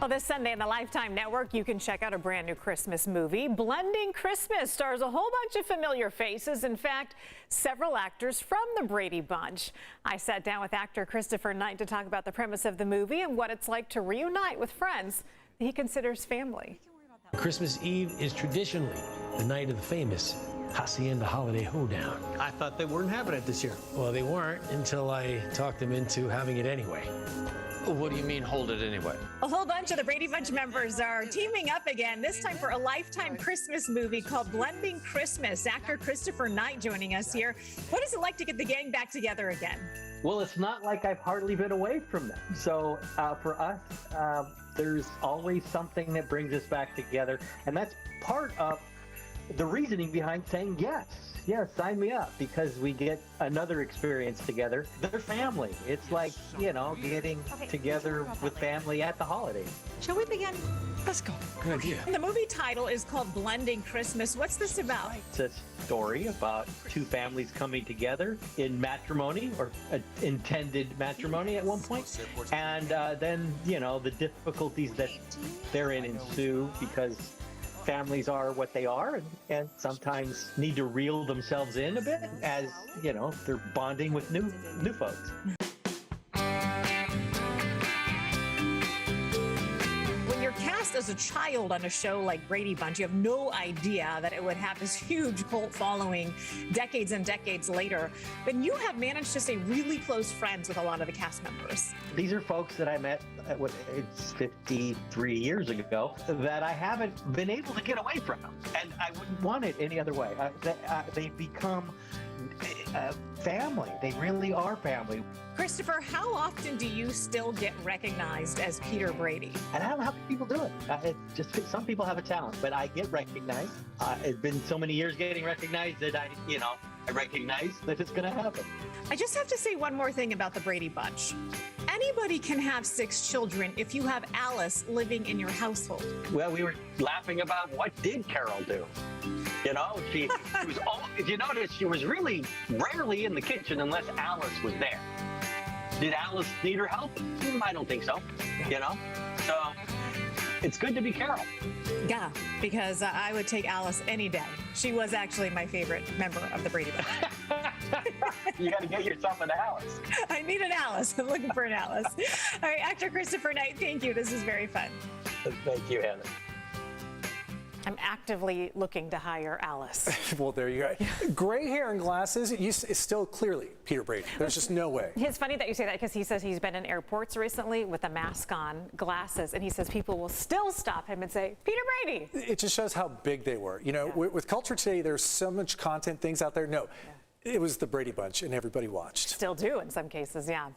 Well, this Sunday on the Lifetime Network, you can check out a brand new Christmas movie. Blending Christmas stars a whole bunch of familiar faces. In fact, several actors from the Brady Bunch. I sat down with actor Christopher Knight to talk about the premise of the movie and what it's like to reunite with friends he considers family. Christmas Eve is traditionally the night of the famous Hacienda Holiday Hoedown. I thought they weren't having it this year. Well, they weren't until I talked them into having it anyway. What do you mean, hold it anyway? A whole bunch of the Brady Bunch members are teaming up again, this time for a Lifetime Christmas movie called Blending Christmas. Actor Christopher Knight joining us here. What is it like to get the gang back together again? Well, it's not like I've hardly been away from them. So for us, there's always something that brings us back together. And that's part of the reasoning behind saying yes, sign me up, because we get another experience together. They're family. It's like, you know, getting together with family at the holidays. Shall we begin? Let's go. Good idea. The movie title is called Blending Christmas. What's this about? It's a story about two families coming together in matrimony, or intended matrimony at one point. And then, you know, the difficulties that therein ensue because families are what they are, and sometimes need to reel themselves in a bit as, you know, they're bonding with new folks. When you're cast as a child on a show like Brady Bunch, you have no idea that it would have this huge cult following decades and decades later. But you have managed to stay really close friends with a lot of the cast members. These are folks that I met, it's 53 years ago, that I haven't been able to get away from them. And I wouldn't want it any other way. They've become family. They really are family. Christopher, how often do you still get recognized as Peter Brady? And I don't know how people do it. It's just some people have a talent, but I get recognized. It's been so many years getting recognized that I recognize that it's going to happen. I just have to say one more thing about the Brady Bunch. Anybody can have 6 children if you have Alice living in your household. Well, we were laughing about what did Carol do? You know, she was if you notice, she was really rarely in the kitchen unless Alice was there. Did Alice need her help? I don't think so, you know? So it's good to be Carol. Yeah, because I would take Alice any day. She was actually my favorite member of the Brady Bunch. You got to get yourself an Alice. I need an Alice. I'm looking for an Alice. All right, actor Christopher Knight, thank you. This is very fun. Thank you, Hannah. I'm actively looking to hire Alice. Well, there you go. Gray hair and glasses, it's still clearly Peter Brady. There's just no way. It's funny that you say that, because he says he's been in airports recently with a mask on, glasses, and he says people will still stop him and say, Peter Brady. It just shows how big they were. You know, with culture today, there's so much content, things out there. No, it was the Brady Bunch, and everybody watched. Still do in some cases, yeah.